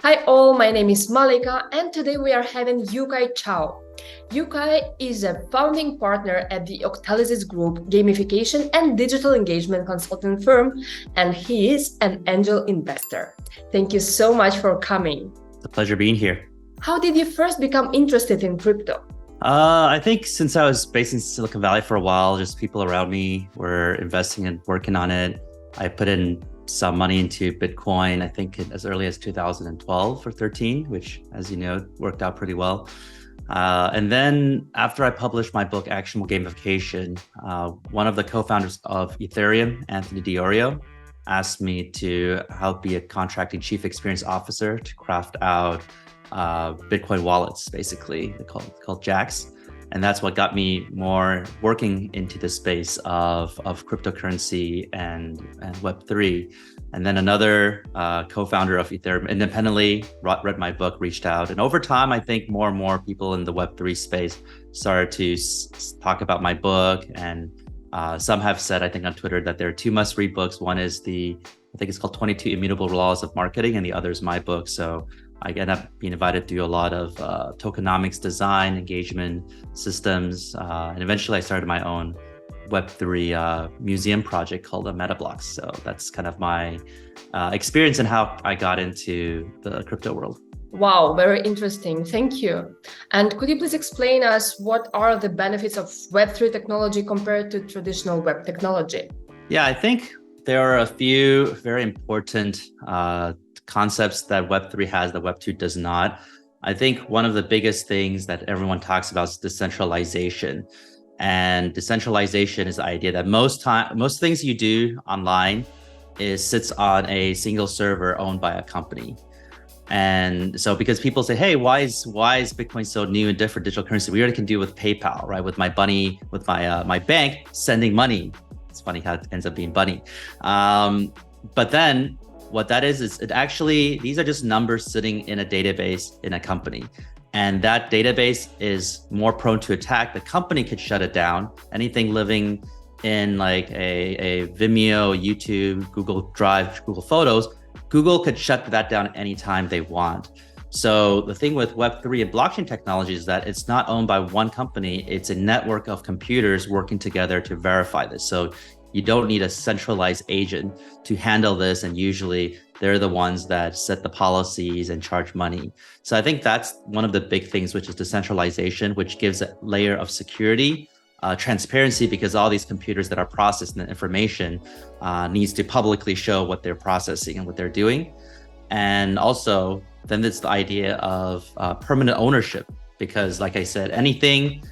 Hi all, my name is Malika and today we are having Yu Kai Chou. Yu Kai is a founding partner at the Octalysis Group gamification and digital engagement consulting firm, and he is an angel investor. Thank you so much for coming. It's a pleasure being here. How did you first become interested in crypto? I think since I was based in Silicon Valley for a while, just people around me were investing and working on it. I put in some money into Bitcoin, I think as early as 2012 or 13, which, as you know, worked out pretty well. And then after I published my book, Actionable Gamification, one of the co-founders of Ethereum, Anthony DiOrio, asked me to help be a contracting chief experience officer to craft out Bitcoin wallets, basically. They're called Jacks. And that's what got me more working into the space of cryptocurrency and Web3. And then another co-founder of Ethereum independently read my book, reached out. And over time, I think more and more people in the Web3 space started to talk about my book. And some have said, I think on Twitter, that there are two must-read books. One is I think it's called 22 Immutable Laws of Marketing, and the other is my book. So I end up being invited to do a lot of tokenomics design, engagement systems, and eventually I started my own Web3 museum project called MetaBlocks. So that's kind of my experience and how I got into the crypto world. Wow, very interesting. Thank you. And could you please explain us what are the benefits of Web3 technology compared to traditional web technology? Yeah, I think there are a few very important concepts that Web3 has that Web2 does not. I think one of the biggest things that everyone talks about is decentralization. And decentralization is the idea that most things you do online sits on a single server owned by a company. And so because people say, hey, why is Bitcoin so new and different digital currency? We already can do it with PayPal, right? With my bunny, with my bank sending money. It's funny how it ends up being bunny. But then what that is it actually, these are just numbers sitting in a database in a company. And that database is more prone to attack. The company could shut it down. Anything living in like a Vimeo, YouTube, Google Drive, Google Photos, Google could shut that down anytime they want. So the thing with Web3 and blockchain technology is that it's not owned by one company. It's a network of computers working together to verify this. So you don't need a centralized agent to handle this. And usually they're the ones that set the policies and charge money. So I think that's one of the big things, which is decentralization, which gives a layer of security, transparency, because all these computers that are processing the information needs to publicly show what they're processing and what they're doing. And also, then it's the idea of permanent ownership, because like I said, anything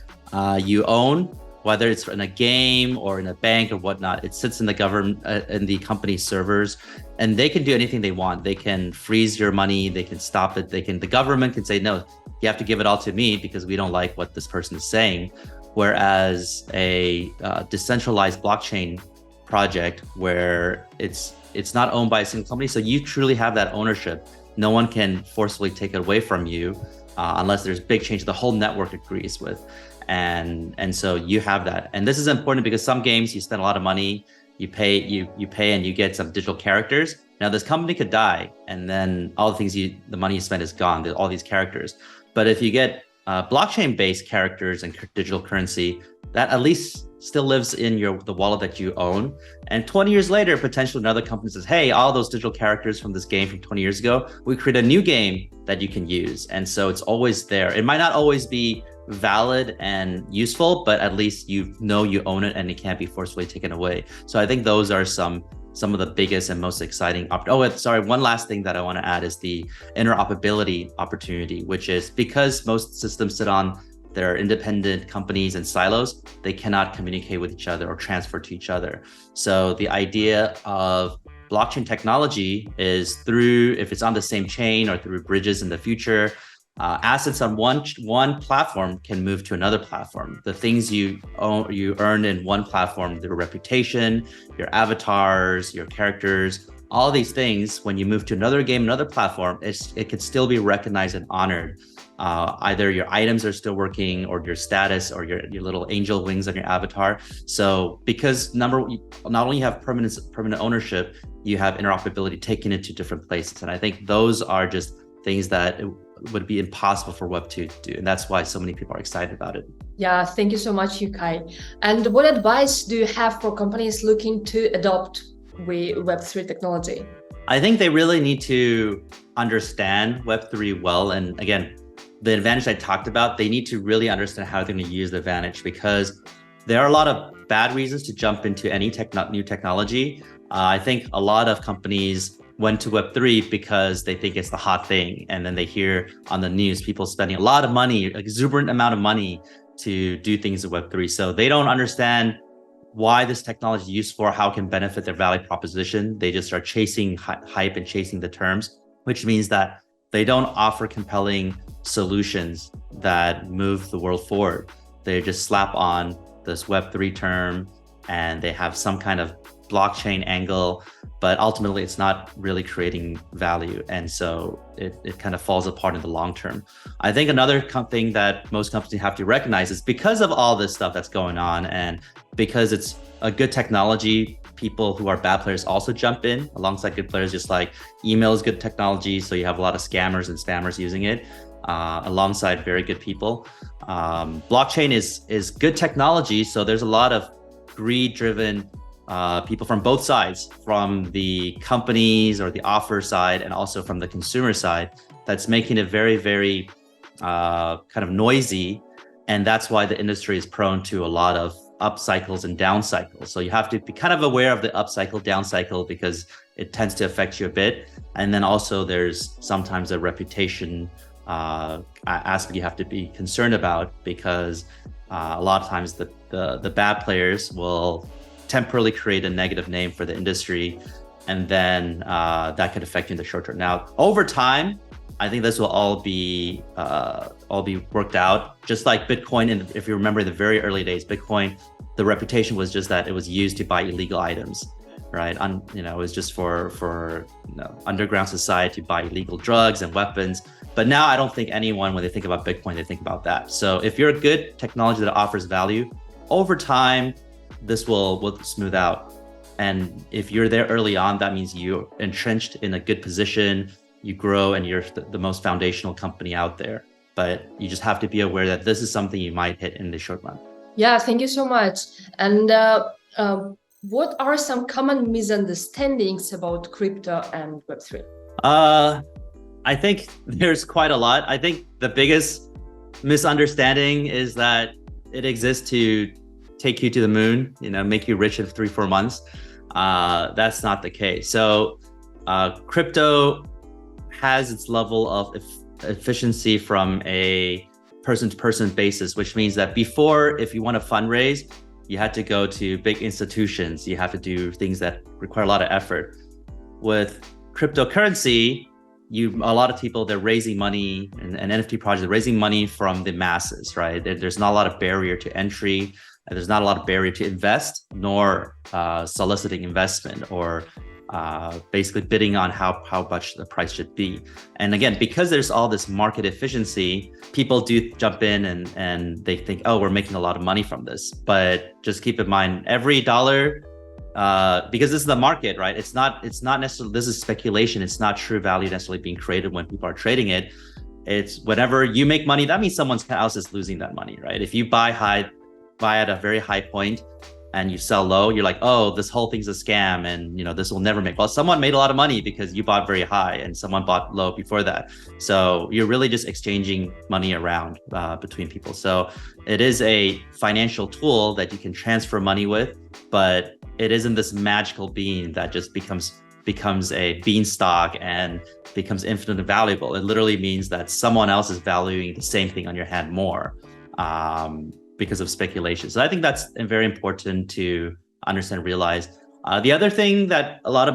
you own, whether it's in a game or in a bank or whatnot, it sits in the government, in the company's servers, and they can do anything they want. They can freeze your money, they can stop it, the government can say, no, you have to give it all to me because we don't like what this person is saying. Whereas a decentralized blockchain project where it's not owned by a single company, so you truly have that ownership. No one can forcibly take it away from you unless there's big change the whole network agrees with. And so you have that. And this is important because some games you spend a lot of money, you pay and you get some digital characters. Now this company could die and then all the things the money you spend is gone, all these characters. But if you get blockchain-based characters and digital currency, that at least still lives in the wallet that you own. And 20 years later, potentially another company says, hey, all those digital characters from this game from 20 years ago, we create a new game that you can use. And so it's always there. It might not always be valid and useful, but at least you own it and it can't be forcefully taken away. So I think those are some of the biggest and most exciting. One last thing that I want to add is the interoperability opportunity, which is because most systems sit on their independent companies and silos, they cannot communicate with each other or transfer to each other. So the idea of blockchain technology is if it's on the same chain or through bridges in the future, assets on one platform can move to another platform. The things you earn in one platform, their reputation, your avatars, your characters, all these things, when you move to another game, another platform, it could still be recognized and honored. Either your items are still working or your status or your little angel wings on your avatar. So because not only you have permanent ownership, you have interoperability taken it to different places. And I think those are just things that it would be impossible for Web2 to do. And that's why so many people are excited about it. Yeah, thank you so much, Yu Kai. And what advice do you have for companies looking to adopt Web3 technology? I think they really need to understand Web3 well. And again, the advantage I talked about, they need to really understand how they're going to use the advantage, because there are a lot of bad reasons to jump into any new technology. I think a lot of companies went to Web3 because they think it's the hot thing. And then they hear on the news, people spending a lot of money, exuberant amount of money to do things in Web3. So they don't understand why this technology is used for, how it can benefit their value proposition. They just start chasing hype and chasing the terms, which means that they don't offer compelling solutions that move the world forward. They just slap on this Web3 term and they have some kind of blockchain angle, but ultimately it's not really creating value. And so it kind of falls apart in the long term. I think another thing that most companies have to recognize is because of all this stuff that's going on, and because it's a good technology, people who are bad players also jump in alongside good players. Just like email is good technology, so you have a lot of scammers and spammers using it alongside very good people. Blockchain is good technology, so there's a lot of greed-driven people from both sides, from the companies or the offer side, and also from the consumer side, that's making it very, very kind of noisy. And that's why the industry is prone to a lot of up cycles and down cycles. So you have to be kind of aware of the up cycle, down cycle, because it tends to affect you a bit. And then also there's sometimes a reputation aspect you have to be concerned about, because a lot of times the bad players will temporarily create a negative name for the industry, and then that could affect you in the short term. Now, over time, I think this will all be worked out. Just like Bitcoin, and if you remember the very early days, Bitcoin, the reputation was just that it was used to buy illegal items, right? It was just for underground society to buy illegal drugs and weapons. But now I don't think anyone, when they think about Bitcoin, they think about that. So if you're a good technology that offers value, over time, this will smooth out. And if you're there early on, that means you're entrenched in a good position, you grow, and you're the most foundational company out there. But you just have to be aware that this is something you might hit in the short run. Yeah, thank you so much. And what are some common misunderstandings about crypto and Web3? I think there's quite a lot. I think the biggest misunderstanding is that it exists to take you to the moon, make you rich in 3-4 months. That's not the case. So crypto has its level of efficiency from a person-to-person basis, which means that before, if you want to fundraise, you had to go to big institutions. You have to do things that require a lot of effort. With cryptocurrency, a lot of people, they're raising money, and NFT projects are raising money from the masses, right? There's not a lot of barrier to entry. There's not a lot of barrier to invest, nor soliciting investment, or basically bidding on how much the price should be. And again, because there's all this market efficiency, people do jump in and they think, oh, we're making a lot of money from this. But just keep in mind, every dollar, because this is the market, right? It's not necessarily, this is speculation. It's not true value necessarily being created when people are trading it. It's whenever you make money, that means someone else is losing that money, right? If you buy at a very high point and you sell low, you're like, oh, this whole thing's a scam, and this will never make. Well, someone made a lot of money because you bought very high and someone bought low before that. So you're really just exchanging money around between people. So it is a financial tool that you can transfer money with, but it isn't this magical bean that just becomes a beanstalk and becomes infinitely valuable. It literally means that someone else is valuing the same thing on your hand more. Because of speculation. So I think that's very important to understand and realize. The other thing that a lot of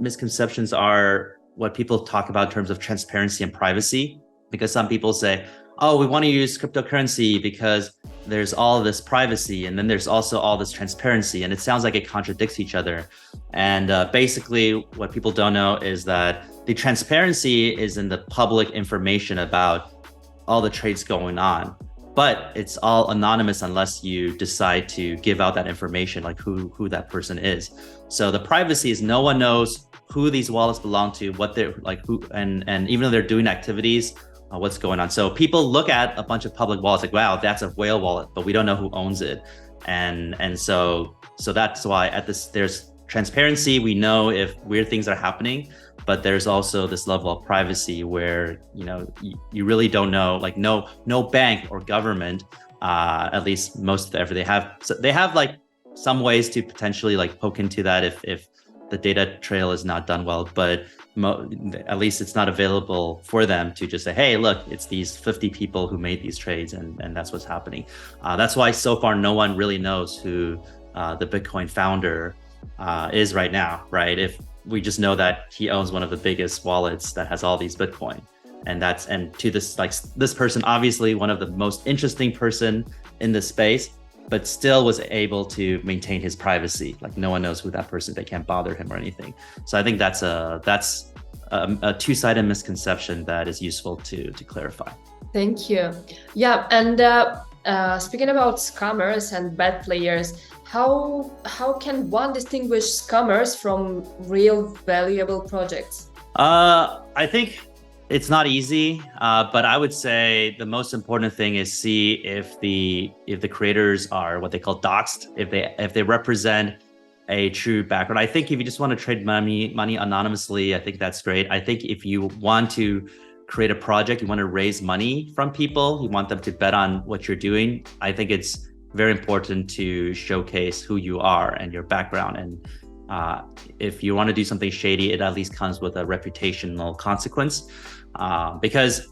misconceptions are what people talk about in terms of transparency and privacy, because some people say, oh, we want to use cryptocurrency because there's all this privacy, and then there's also all this transparency, and it sounds like it contradicts each other. And basically what people don't know is that the transparency is in the public information about all the trades going on. But it's all anonymous unless you decide to give out that information, like who that person is. So the privacy is no one knows who these wallets belong to, what they're like, who, and even though they're doing activities, what's going on. So people look at a bunch of public wallets like, wow, that's a whale wallet, but we don't know who owns it. And so that's why there's transparency. We know if weird things are happening, but there's also this level of privacy where, you really don't know, like no bank or government, at least most of they have like some ways to potentially like poke into that if the data trail is not done well, but at least it's not available for them to just say, hey, look, it's these 50 people who made these trades, and that's what's happening. That's why so far no one really knows who the Bitcoin founder is right now, right? If we just know that he owns one of the biggest wallets that has all these Bitcoin, and to this person, obviously one of the most interesting person in this space, but still was able to maintain his privacy. Like no one knows who that person, they can't bother him or anything. So I think that's a two-sided misconception that is useful to clarify. Thank you. Yeah, and speaking about scammers and bad players, how can one distinguish scammers from real valuable projects? I think it's not easy, but I would say the most important thing is see if the creators are what they call doxed, if they represent a true background. I think if you just want to trade money anonymously, I think that's great. I think if you want to create a project, you want to raise money from people, you want them to bet on what you're doing, I think it's very important to showcase who you are and your background. And if you want to do something shady, it at least comes with a reputational consequence. Because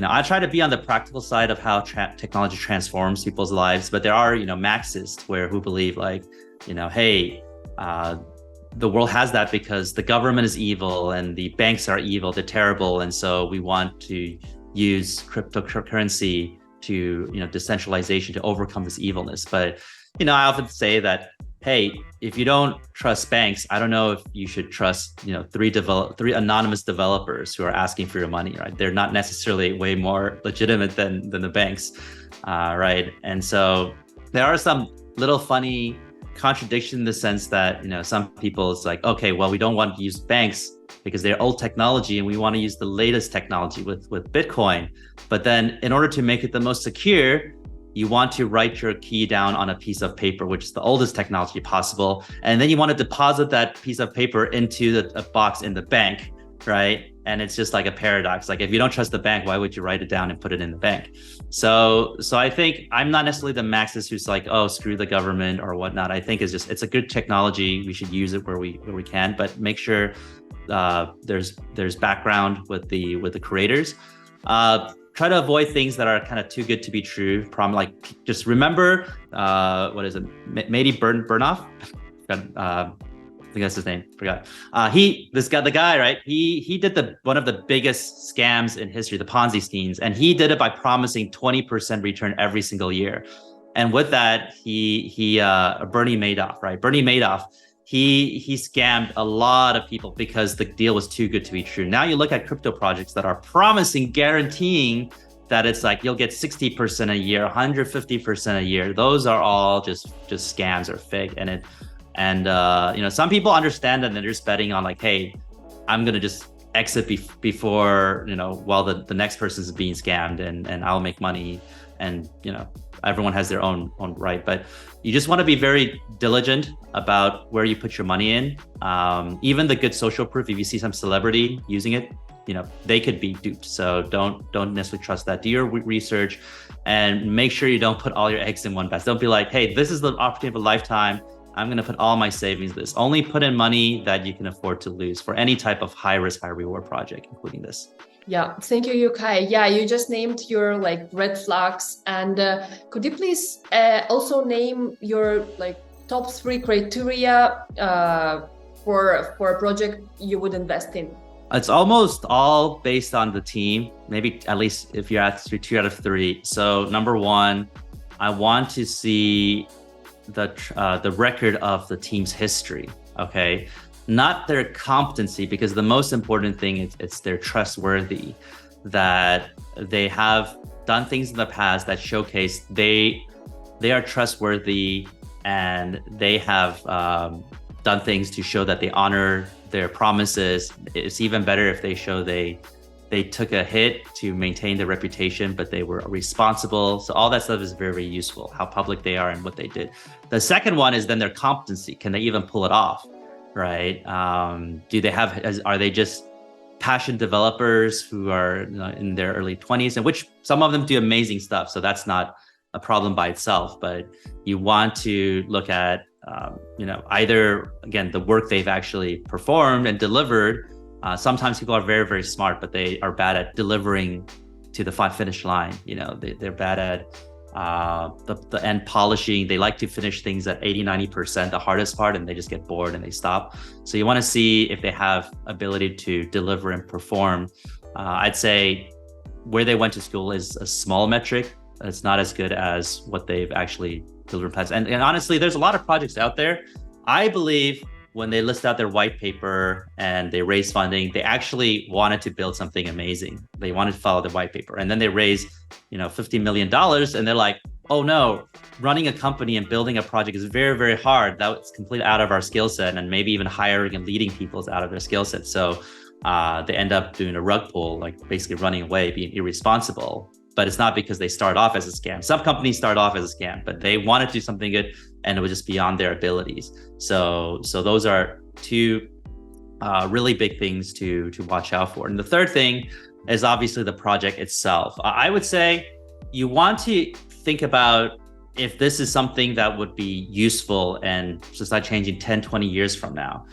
I try to be on the practical side of how technology transforms people's lives, but there are Marxists who believe like, hey, the world has that because the government is evil and the banks are evil, they're terrible, and so we want to use cryptocurrency to decentralization to overcome this evilness. But I often say that, hey, if you don't trust banks, I don't know if you should trust, three anonymous developers who are asking for your money, right? They're not necessarily way more legitimate than the banks, right? And so there are some little funny contradiction in the sense that, some people, it's like, okay, well, we don't want to use banks because they're old technology and we want to use the latest technology with Bitcoin. But then in order to make it the most secure, you want to write your key down on a piece of paper, which is the oldest technology possible. And then you want to deposit that piece of paper into a box in the bank, right? And it's just like a paradox. Like if you don't trust the bank, why would you write it down and put it in the bank? So I think I'm not necessarily the Marxist who's like, oh, screw the government or whatnot. I think it's a good technology. We should use it where we can, but make sure there's background with the creators. Try to avoid things that are kind of too good to be true. Just remember, what is it? Mady Burnoff? I think that's his name. Forgot. The guy, right? He did one of the biggest scams in history, the Ponzi schemes, and he did it by promising 20% return every single year. And with that, Bernie Madoff, right? Bernie Madoff, he scammed a lot of people because the deal was too good to be true. Now you look at crypto projects that are promising, guaranteeing that it's like you'll get 60% a year, 150% a year. Those are all just scams or fake. And some people understand that, and they're just betting on like, hey, I'm gonna just exit before while the next person is being scammed, and I'll make money. And everyone has their own right, but you just want to be very diligent about where you put your money in. Even the good social proof, if you see some celebrity using it, they could be duped. So don't necessarily trust that. Do your research and make sure you don't put all your eggs in one basket. Don't be like, hey, this is the opportunity of a lifetime, I'm going to put all my savings in this. Only put in money that you can afford to lose for any type of high risk, high reward project, including this. Yeah, thank you, Yu Kai. Yeah, you just named your red flags, and could you please also name your top 3 criteria for a project you would invest in? It's almost all based on the team. Maybe at least if you're at 2 out of 3. So number 1, I want to see the record of the team's history. Okay. Not their competency, because the most important thing is it's they're trustworthy, that they have done things in the past that showcase they are trustworthy, and they have done things to show that they honor their promises. It's even better if they show they took a hit to maintain their reputation, but they were responsible. So all that stuff is very, very useful, how public they are and what they did. The second one is then their competency. Can they even pull it off, right? Are they just passionate developers who are in their early 20s, and which some of them do amazing stuff. So that's not a problem by itself, but you want to look at, either, again, the work they've actually performed and delivered. Sometimes people are very, very smart, but they are bad at delivering to the finish line. They're bad at the end polishing. They like to finish things at 80-90%, the hardest part, and they just get bored and they stop. So you want to see if they have ability to deliver and perform. I'd say where they went to school is a small metric. It's not as good as what they've actually delivered. And honestly, there's a lot of projects out there. I believe when they list out their white paper and they raise funding, they actually wanted to build something amazing. They wanted to follow the white paper. And then they raise, $50 million, and they're like, oh no, running a company and building a project is very, very hard. That's completely out of our skill set, and maybe even hiring and leading people is out of their skill set. So they end up doing a rug pull, like basically running away, being irresponsible. But it's not because they start off as a scam. Some companies start off as a scam, but they wanted to do something good and it was just beyond their abilities. So those are two really big things to watch out for. And the third thing is obviously the project itself. I would say you want to think about if this is something that would be useful and just not changing 10, 20 years from now.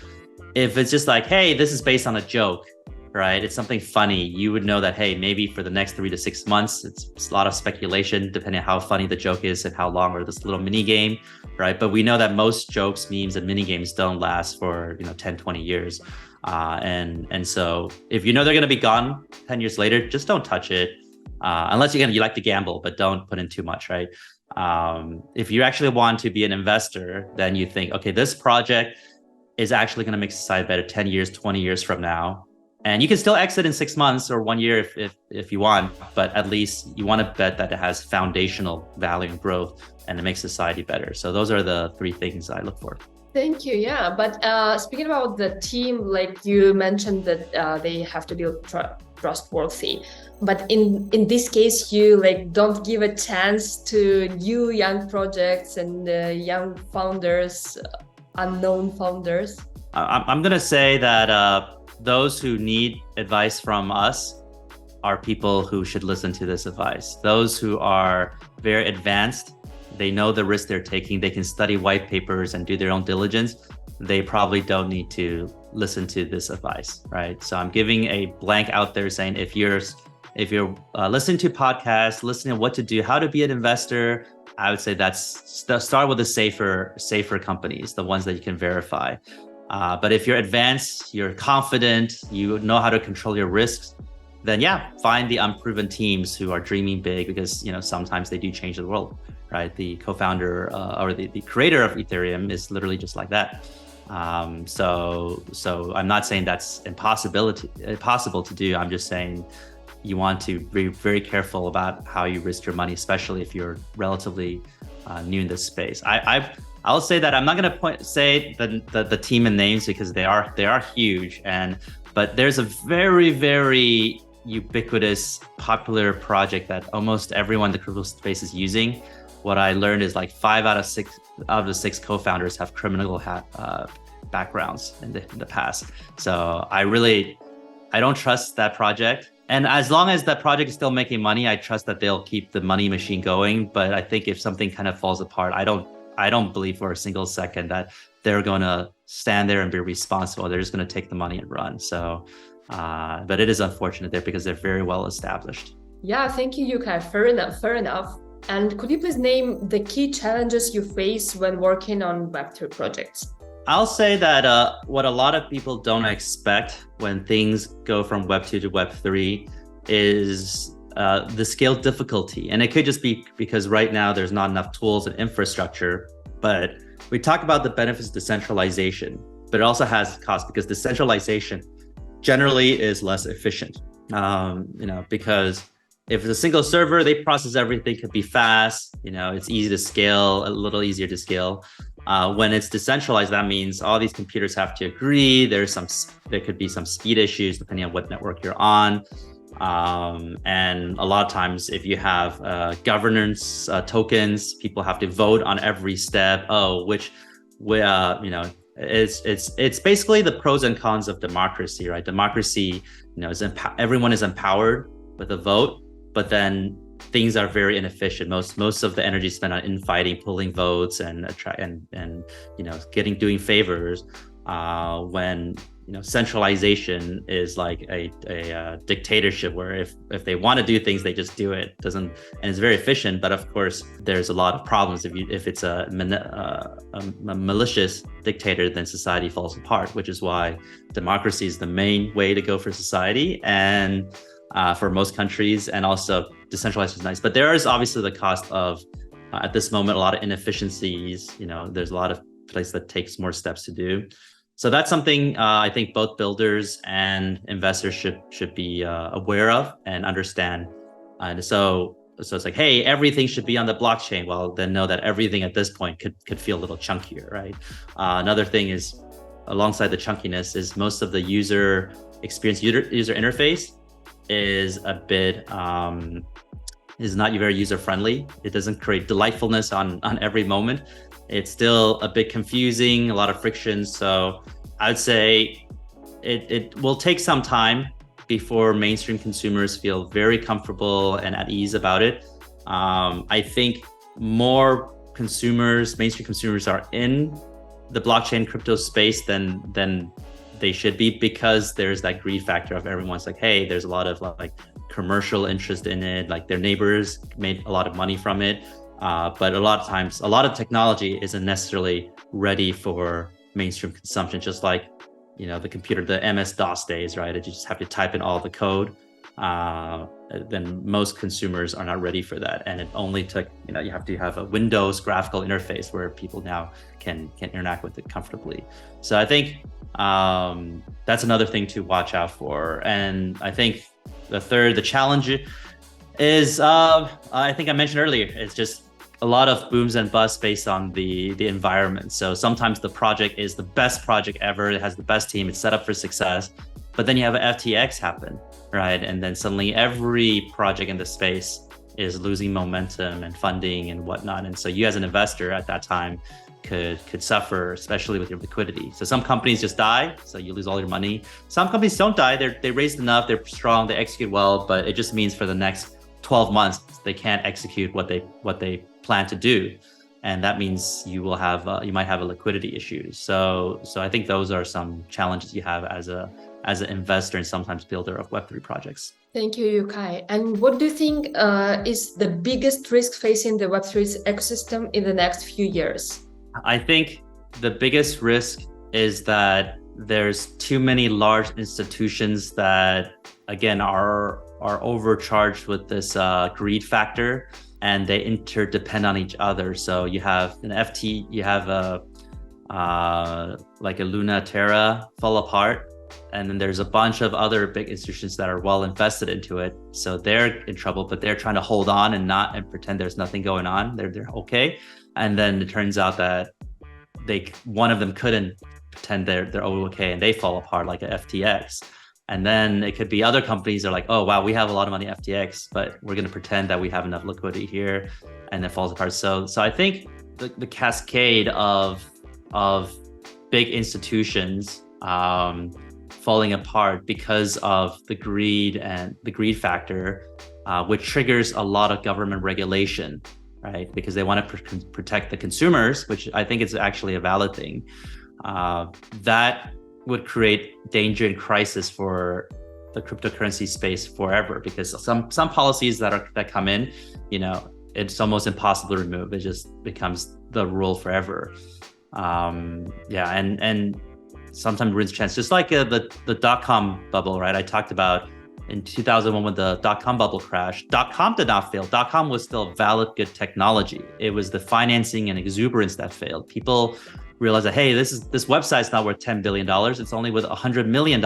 If it's just like, hey, this is based on a joke, right? It's something funny. You would know that, hey, maybe for the next 3 to 6 months, it's a lot of speculation depending on how funny the joke is and how long, or this little mini game, right? But we know that most jokes, memes, and mini games don't last for 10, 20 years. And so if you know they're going to be gone 10 years later, just don't touch it. Unless you like to gamble, but don't put in too much, right? If you actually want to be an investor, then you think, okay, this project is actually going to make society better 10 years, 20 years from now. And you can still exit in 6 months or 1 year if you want, but at least you want to bet that it has foundational value and growth and it makes society better. So those are the three things I look for. Thank you. Yeah, but speaking about the team, like you mentioned that they have to be trustworthy. But in this case, you don't give a chance to new young projects and young founders, unknown founders. I'm gonna say that those who need advice from us are people who should listen to this advice. Those who are very advanced, they know the risk they're taking, they can study white papers and do their own diligence. They probably don't need to listen to this advice, right? So I'm giving a blank out there saying, if you're listening to podcasts, listening to what to do, how to be an investor, I would say start with the safer companies, the ones that you can verify. But if you're advanced, you're confident, you know how to control your risks, then find the unproven teams who are dreaming big, because sometimes they do change the world, right? The co-founder or the creator of Ethereum is literally just like that. So I'm not saying that's impossible to do. I'm just saying you want to be very careful about how you risk your money, especially if you're relatively new in this space. I'll say that I'm not going to say the team and names because they are huge, but there's a very, very ubiquitous, popular project that almost everyone in the crypto space is using. What I learned is 5 out of the 6 co-founders have criminal backgrounds in the past. So I don't trust that project. And as long as that project is still making money, I trust that they'll keep the money machine going. But I think if something kind of falls apart, I don't believe for a single second that they're going to stand there and be responsible. They're just going to take the money and run. So, but it is unfortunate there because they're very well established. Yeah, thank you, Yu Kai. Fair enough. And could you please name the key challenges you face when working on Web3 projects? I'll say that what a lot of people don't expect when things go from Web 2 to Web 3 is the scale difficulty. And it could just be because right now there's not enough tools and infrastructure. But we talk about the benefits of decentralization, but it also has cost because decentralization generally is less efficient. Because if it's a single server, they process everything, could be fast, it's easy to scale, a little easier to scale. When it's decentralized, that means all these computers have to agree. There could be some speed issues depending on what network you're on. And a lot of times, if you have governance tokens, people have to vote on every step. It's basically the pros and cons of democracy, right? Democracy, everyone is empowered with a vote, but then things are very inefficient. Most of the energy is spent on infighting, pulling votes, and doing favors. When centralization is like a dictatorship, where if they want to do things, they just do it. And it's very efficient. But of course, there's a lot of problems. If it's a malicious dictator, then society falls apart. Which is why democracy is the main way to go for society, and for most countries. And also decentralized is nice, but there is obviously the cost of at this moment a lot of inefficiencies. There's a lot of places that takes more steps to do. So that's something I think both builders and investors should be aware of and understand. And so it's like, hey, everything should be on the blockchain. Well, then know that everything at this point could feel a little chunkier, right? Another thing is, alongside the chunkiness, is most of the user experience, user interface is a bit is not very user friendly. It doesn't create delightfulness on every moment. It's still a bit confusing, a lot of friction. So I'd say it will take some time before mainstream consumers feel very comfortable and at ease about it. I think more mainstream consumers are in the blockchain crypto space than they should be, because there's that greed factor of everyone's like, hey, there's a lot of like commercial interest in it, like their neighbors made a lot of money from it. But a lot of times, a lot of technology isn't necessarily ready for mainstream consumption, just like, the computer, the MS-DOS days, right? You just have to type in all the code. Then most consumers are not ready for that. And it only took, you have to have a Windows graphical interface where people now can interact with it comfortably. So I think that's another thing to watch out for. And I think the challenge is, I think I mentioned earlier, it's just a lot of booms and busts based on the environment. So sometimes the project is the best project ever, it has the best team, it's set up for success, but then you have an FTX happen, right? And then suddenly every project in the space is losing momentum and funding and whatnot. And so you as an investor at that time could suffer, especially with your liquidity. So some companies just die, so you lose all your money. Some companies don't die, they raised enough, they're strong, they execute well, but it just means for the next 12 months they can't execute what they plan to do, and that means you might have a liquidity issue. So I think those are some challenges you have as an investor and sometimes builder of Web3 projects. Thank you, Yu Kai. And what do you think is the biggest risk facing the Web3 ecosystem in the next few years? I think the biggest risk is that there's too many large institutions that, again, are overcharged with this greed factor, and they interdepend on each other. So you have an FT, you have like a Luna Terra fall apart, and then there's a bunch of other big institutions that are well invested into it. So they're in trouble, but they're trying to hold on and pretend there's nothing going on. They're okay. And then it turns out that one of them couldn't pretend they're okay, and they fall apart, like a FTX. And then it could be other companies are like, oh, wow, we have a lot of money at FTX, but we're going to pretend that we have enough liquidity here, and it falls apart. So I think the cascade of big institutions falling apart because of the greed factor, which triggers a lot of government regulation, right? Because they want to protect the consumers, which I think is actually a valid thing. That would create danger and crisis for the cryptocurrency space forever, because some policies that come in, it's almost impossible to remove. It just becomes the rule forever. And sometimes ruins chance, just like the dot-com bubble, right? I talked about in 2001 when the dot-com bubble crashed. Dot-com did not fail. Dot-com was still valid, good technology. It was the financing and exuberance that failed. People realize that, hey, this website's not worth $10 billion. It's only worth $100 million.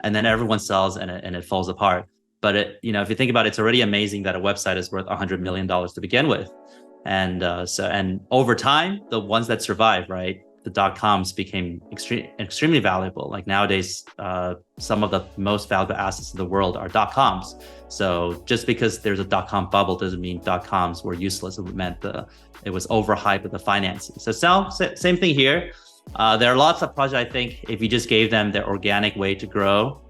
And then everyone sells and it falls apart. But if you think about it, it's already amazing that a website is worth $100 million to begin with. And and over time, the ones that survive, right, the .coms became extremely valuable. Like nowadays, some of the most valuable assets in the world are .coms. So just because there's a .com bubble doesn't mean .coms were useless. It meant it was overhyped with the financing. So same thing here. There are lots of projects, I think, if you just gave them their organic way to grow,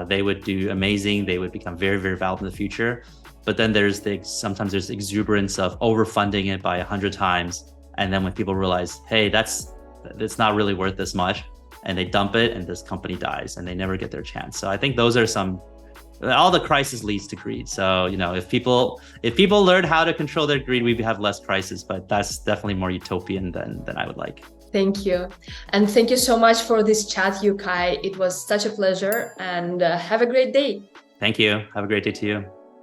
they would do amazing. They would become very, very valuable in the future. But then sometimes there's exuberance of overfunding it by 100 times. And then when people realize, hey, it's not really worth this much, and they dump it and this company dies and they never get their chance. So I think those are all the crisis leads to greed. So, if people learn how to control their greed, we have less crisis, but that's definitely more utopian than I would like. Thank you. And thank you so much for this chat, Yu Kai. It was such a pleasure, and have a great day. Thank you. Have a great day to you.